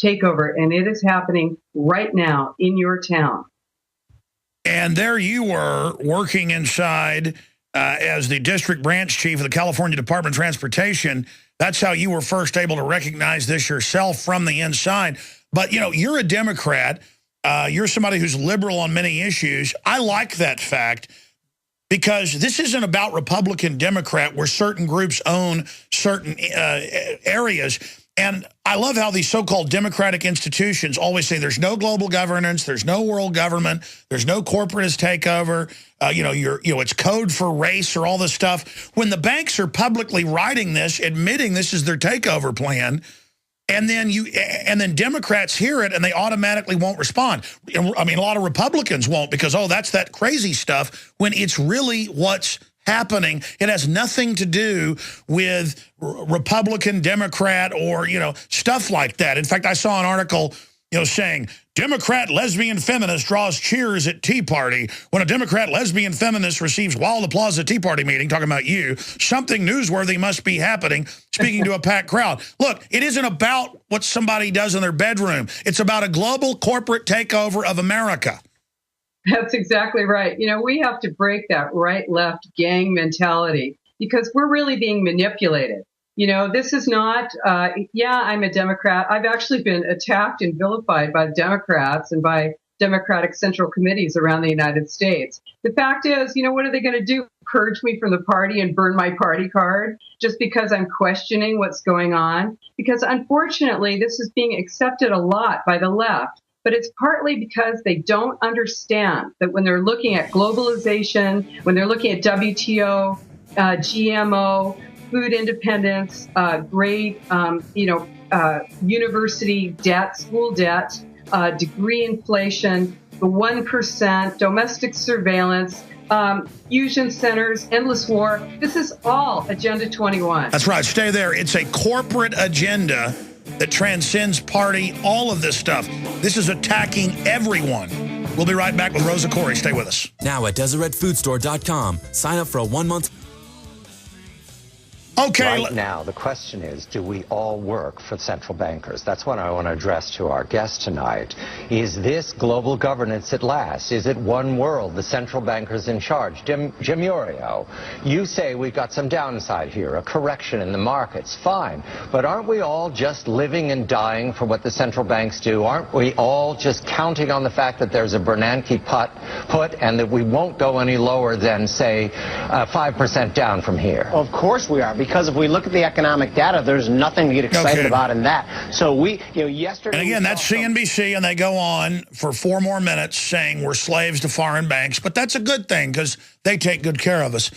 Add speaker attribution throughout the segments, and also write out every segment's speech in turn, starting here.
Speaker 1: takeover, and it is happening right now in your town.
Speaker 2: And there you were working inside as the district branch chief of the California Department of Transportation. That's how you were first able to recognize this yourself from the inside. But, you know, you're a Democrat. You're somebody who's liberal on many issues. I like that fact because this isn't about Republican, Democrat, where certain groups own certain areas. And I love how these so-called democratic institutions always say there's no global governance, there's no world government, there's no corporatist takeover, it's code for race or all this stuff. When the banks are publicly writing this, admitting this is their takeover plan, and then Democrats hear it and they automatically won't respond. I mean, a lot of Republicans won't because, oh, that's that crazy stuff, when it's really what's happening. It has nothing to do with Republican, Democrat, or, stuff like that. In fact, I saw an article, saying Democrat lesbian feminist draws cheers at Tea Party. When a Democrat lesbian feminist receives wild applause at Tea Party meeting, talking about you, something newsworthy must be happening, speaking to a packed crowd. Look, it isn't about what somebody does in their bedroom. It's about a global corporate takeover of America.
Speaker 1: That's exactly right. We have to break that right-left gang mentality because we're really being manipulated. This is not, I'm a Democrat. I've actually been attacked and vilified by Democrats and by Democratic Central Committees around the United States. The fact is, what are they going to do? Purge me from the party and burn my party card just because I'm questioning what's going on? Because unfortunately, this is being accepted a lot by the left. But it's partly because they don't understand that when they're looking at globalization, when they're looking at WTO, GMO, food independence, grade, university debt, school debt, degree inflation, the 1%, domestic surveillance, fusion centers, endless war. This is all Agenda 21.
Speaker 2: That's right. Stay there. It's a corporate agenda that transcends party, all of this stuff. This is attacking everyone. We'll be right back with Rosa Koire. Stay with us.
Speaker 3: Now at DeseretFoodStore.com. Sign up for a 1-month...
Speaker 2: Okay.
Speaker 4: Right now, the question is, do we all work for central bankers? That's what I want to address to our guest tonight. Is this global governance at last? Is it one world, the central bankers in charge? Jim Iorio, you say we've got some downside here, a correction in the markets. Fine. But aren't we all just living and dying for what the central banks do? Aren't we all just counting on the fact that there's a Bernanke put and that we won't go any lower than, say, 5% down from here?
Speaker 5: Of course we are. Because if we look at the economic data, there's nothing to get excited about in that. So yesterday...
Speaker 2: And again, that's CNBC, and they go on for 4 more minutes saying we're slaves to foreign banks. But that's a good thing because they take good care of us.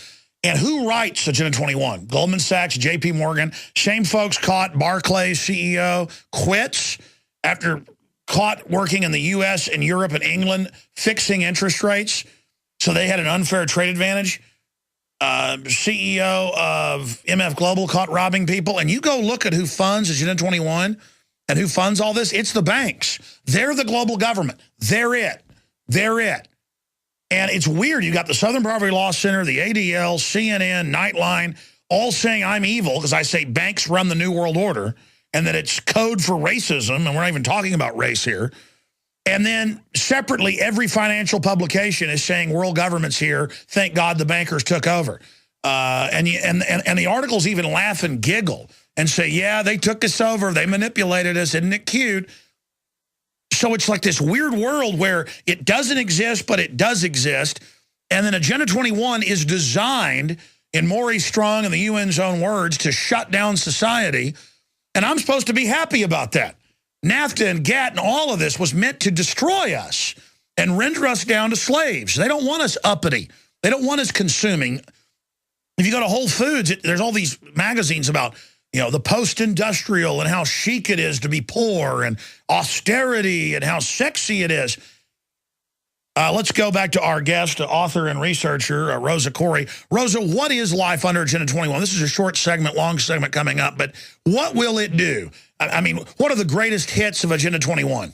Speaker 2: And who writes Agenda 21? Goldman Sachs, J.P. Morgan, same folks caught. Barclays CEO quits after caught working in the U.S. and Europe and England fixing interest rates. So they had an unfair trade advantage. CEO of MF Global caught robbing people. And you go look at who funds Agenda 21 and who funds all this. It's the banks. They're the global government. They're it. They're it. And it's weird. You got the Southern Poverty Law Center, the ADL, CNN, Nightline, all saying I'm evil because I say banks run the New World Order and that it's code for racism. And we're not even talking about race here. And then separately, every financial publication is saying world government's here. Thank God the bankers took over. And the articles even laugh and giggle and say, yeah, they took us over. They manipulated us. Isn't it cute? So it's like this weird world where it doesn't exist, but it does exist. And then Agenda 21 is designed, in Maurice Strong and the UN's own words, to shut down society. And I'm supposed to be happy about that. NAFTA and GATT and all of this was meant to destroy us and render us down to slaves. They don't want us uppity. They don't want us consuming. If you go to Whole Foods, there's all these magazines about, the post-industrial and how chic it is to be poor and austerity and how sexy it is. Let's go back to our guest, author and researcher, Rosa Koire. Rosa, what is life under Agenda 21? This is a short segment, long segment coming up, but what will it do? I mean, what are the greatest hits of Agenda 21?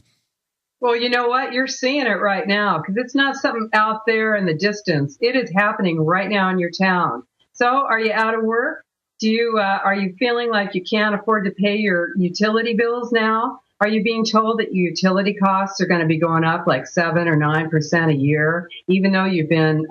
Speaker 1: Well, you know what? You're seeing it right now because it's not something out there in the distance. It is happening right now in your town. So are you out of work? Are you feeling like you can't afford to pay your utility bills now? Are you being told that your utility costs are going to be going up like 7 or 9% a year, even though you've been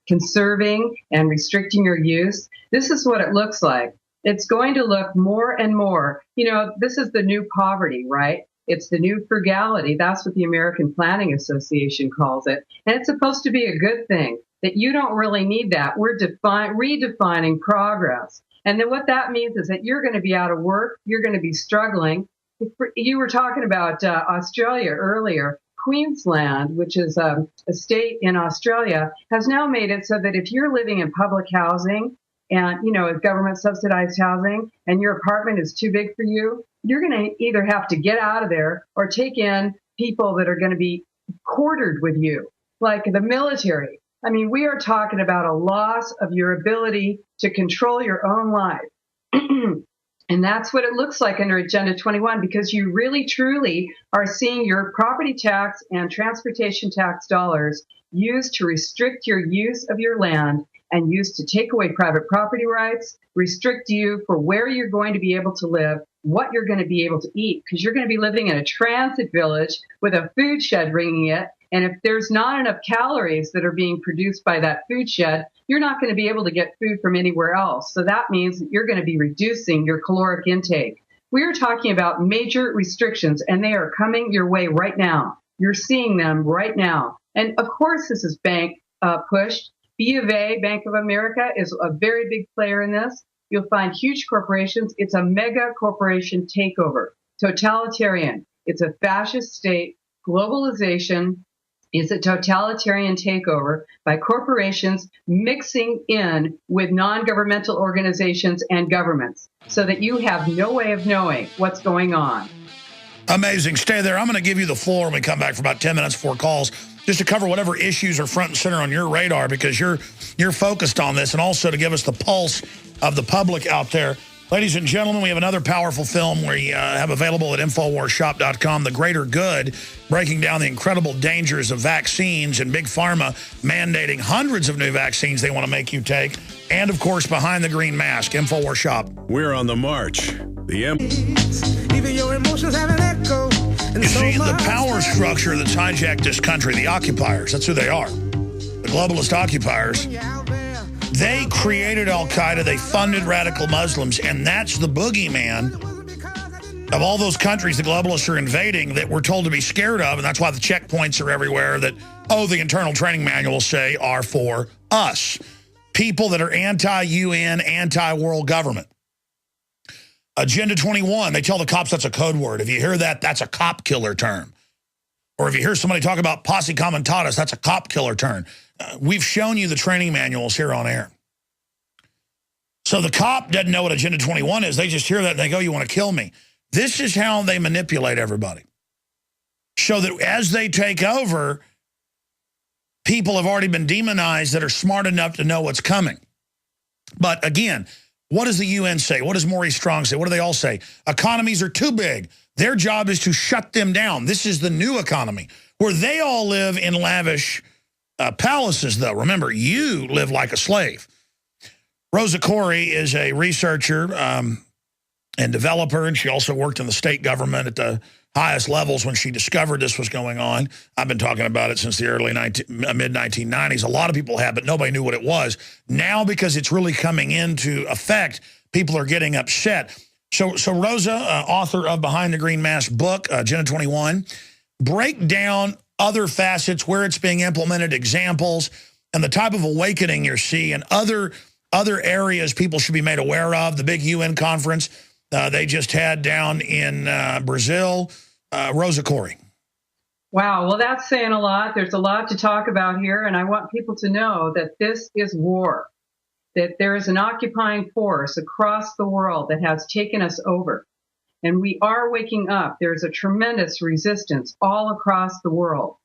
Speaker 1: conserving and restricting your use? This is what it looks like. It's going to look more and more. This is the new poverty, right? It's the new frugality. That's what the American Planning Association calls it. And it's supposed to be a good thing, that you don't really need that. We're redefining progress. And then what that means is that you're going to be out of work. You're going to be struggling. You were talking about Australia earlier. Queensland, which is a state in Australia, has now made it so that if you're living in public housing and, government subsidized housing and your apartment is too big for you, you're going to either have to get out of there or take in people that are going to be quartered with you, like the military. I mean, we are talking about a loss of your ability to control your own life. And that's what it looks like under Agenda 21, because you really, truly are seeing your property tax and transportation tax dollars used to restrict your use of your land and used to take away private property rights, restrict you for where you're going to be able to live, what you're going to be able to eat, because you're going to be living in a transit village with a food shed ringing it. And if there's not enough calories that are being produced by that food shed, you're not going to be able to get food from anywhere else. So that means that you're going to be reducing your caloric intake. We are talking about major restrictions, and they are coming your way right now. You're seeing them right now. And of course, this is bank pushed. B of A, Bank of America, is a very big player in this. You'll find huge corporations. It's a mega corporation takeover. Totalitarian. It's a fascist state. Globalization is a totalitarian takeover by corporations mixing in with non-governmental organizations and governments so that you have no way of knowing what's going on.
Speaker 2: Amazing. Stay there. I'm going to give you the floor when we come back for about 10 minutes before calls, just to cover whatever issues are front and center on your radar, because you're focused on this, and also to give us the pulse of the public out there. Ladies and gentlemen, we have another powerful film we have available at InfoWarsShop.com, The Greater Good, breaking down the incredible dangers of vaccines and Big Pharma mandating hundreds of new vaccines they want to make you take. And, of course, Behind the Green Mask, InfoWars Shop.
Speaker 6: We're on the march. Even your emotions have an echo.
Speaker 2: You see, the power structure that's hijacked this country, the occupiers, that's who they are. The globalist occupiers. They created al-Qaeda, they funded radical Muslims, and that's the boogeyman of all those countries the globalists are invading that we're told to be scared of, and that's why the checkpoints are everywhere that, the internal training manuals say are for us. People that are anti-UN, anti-world government. Agenda 21, they tell the cops that's a code word. If you hear that, that's a cop killer term. Or if you hear somebody talk about posse comitatus, that's a cop killer term. We've shown you the training manuals here on air. So the cop doesn't know what Agenda 21 is. They just hear that and they go, you want to kill me. This is how they manipulate everybody. So that as they take over, people have already been demonized that are smart enough to know what's coming. But again, what does the UN say? What does Maurice Strong say? What do they all say? Economies are too big. Their job is to shut them down. This is the new economy, where they all live in lavish palaces, though. Remember, you live like a slave. Rosa Koire is a researcher and developer, and she also worked in the state government at the highest levels when she discovered this was going on. I've been talking about it since the mid-1990s. A lot of people have, but nobody knew what it was. Now, because it's really coming into effect, people are getting upset. So Rosa, author of Behind the Green Mask book, Agenda 21, break down other facets, where it's being implemented, examples, and the type of awakening you're seeing, and other areas people should be made aware of. The big UN conference they just had down in Brazil. Rosa Koire.
Speaker 1: Wow, well, that's saying a lot. There's a lot to talk about here, and I want people to know that this is war, that there is an occupying force across the world that has taken us over. And we are waking up. There's a tremendous resistance all across the world.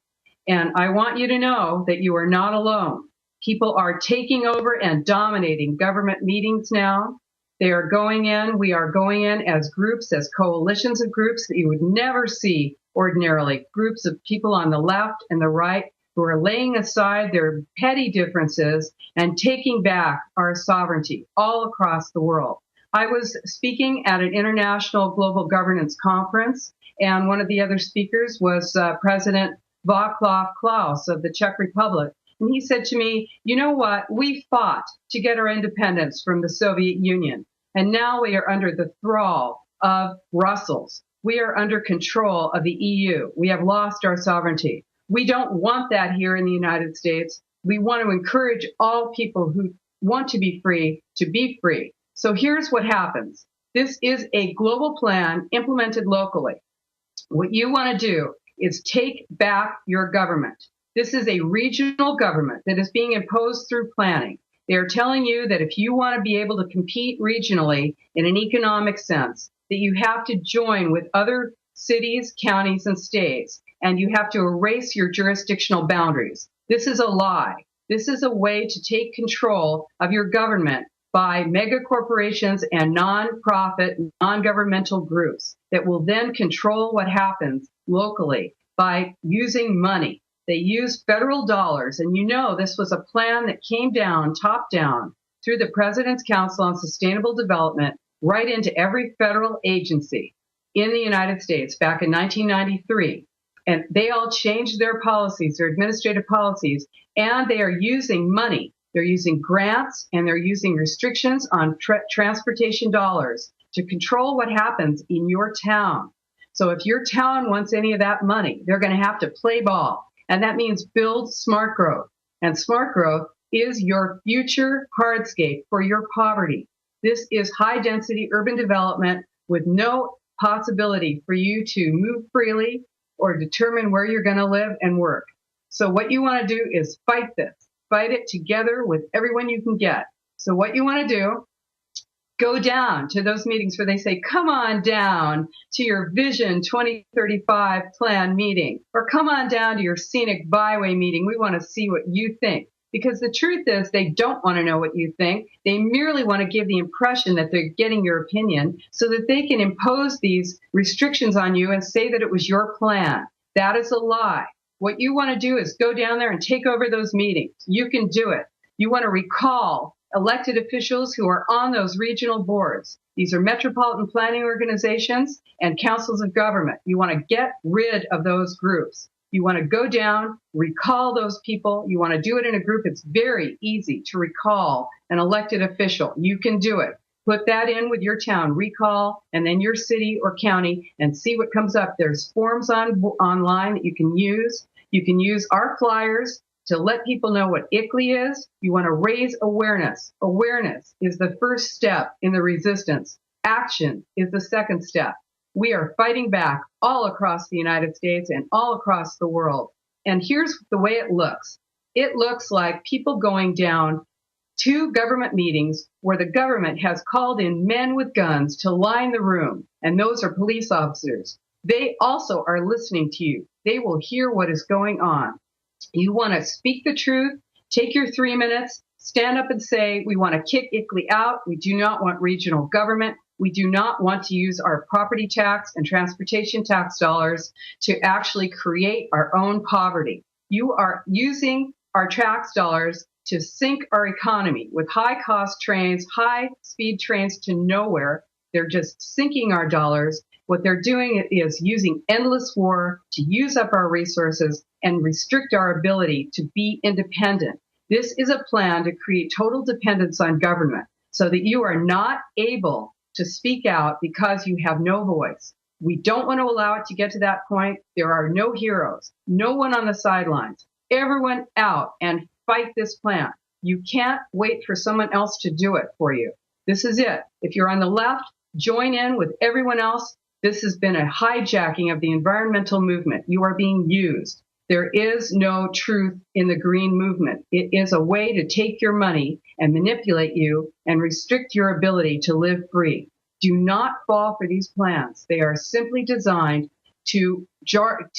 Speaker 1: And I want you to know that you are not alone. People are taking over and dominating government meetings now. They are going in. We are going in as groups, as coalitions of groups that you would never see ordinarily. Groups of people on the left and the right who are laying aside their petty differences and taking back our sovereignty all across the world. I was speaking at an international global governance conference, And one of the other speakers was President Václav Klaus of the Czech Republic. And he said to me, you know what? We fought to get our independence from the Soviet Union. And now we are under the thrall of Brussels. We are under control of the EU. We have lost our sovereignty. We don't want that here in the United States. We want to encourage all people who want to be free to be free. So here's what happens. This is a global plan implemented locally. What you want to do is take back your government. This is a regional government that is being imposed through planning. They are telling you that if you want to be able to compete regionally in an economic sense, that you have to join with other cities, counties, and states, and you have to erase your jurisdictional boundaries. This is a lie. This is a way to take control of your government by mega corporations and non-profit, non-governmental groups that will then control what happens locally by using money. They use federal dollars, and you know this was a plan that came down, top down, through the President's Council on Sustainable Development, right into every federal agency in the United States back in 1993. And they all changed their policies, their administrative policies, and they are using money. They're using grants, and they're using restrictions on transportation dollars to control what happens in your town. So if your town wants any of that money, they're going to have to play ball. And that means build smart growth. And smart growth is your future hardscape for your poverty. This is high-density urban development with no possibility for you to move freely or determine where you're going to live and work. So what you want to do is fight this. Fight it together with everyone you can get. So what you want to do, go down to those meetings where they say, come on down to your Vision 2035 plan meeting, or come on down to your Scenic Byway meeting. We want to see what you think. Because the truth is, they don't want to know what you think. They merely want to give the impression that they're getting your opinion so that they can impose these restrictions on you and say that it was your plan. That is a lie. What you want to do is go down there and take over those meetings. You can do it. You want to recall elected officials who are on those regional boards. These are metropolitan planning organizations and councils of government. You want to get rid of those groups. You want to go down, recall those people. You want to do it in a group. It's very easy to recall an elected official. You can do it. Put that in with your town, recall, and then your city or county, and see what comes up. There's forms online that you can use. You can use our flyers to let people know what ICLEI is. You want to raise awareness. Awareness is the first step in the resistance. Action is the second step. We are fighting back all across the United States and all across the world. And here's the way it looks. It looks like people going down to government meetings where the government has called in men with guns to line the room, and those are police officers. They also are listening to you. They will hear what is going on. You want to speak the truth, take your 3 minutes, stand up and say, we want to kick ICLEI out. We do not want regional government. We do not want to use our property tax and transportation tax dollars to actually create our own poverty. You are using our tax dollars to sink our economy with high-cost trains, high-speed trains to nowhere. They're just sinking our dollars. What they're doing is using endless war to use up our resources and restrict our ability to be independent. This is a plan to create total dependence on government so that you are not able to speak out because you have no voice. We don't want to allow it to get to that point. There are no heroes, no one on the sidelines. Everyone out and fight this plan. You can't wait for someone else to do it for you. This is it. If you're on the left, join in with everyone else. This has been a hijacking of the environmental movement. You are being used. There is no truth in the green movement. It is a way to take your money and manipulate you and restrict your ability to live free. Do not fall for these plans. They are simply designed to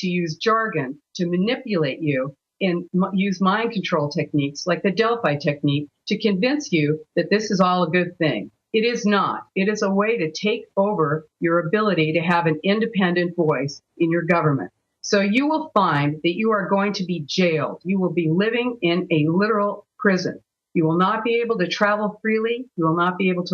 Speaker 1: use jargon to manipulate you and use mind control techniques like the Delphi technique to convince you that this is all a good thing. It is not. It is a way to take over your ability to have an independent voice in your government. So you will find that you are going to be jailed. You will be living in a literal prison. You will not be able to travel freely. You will not be able to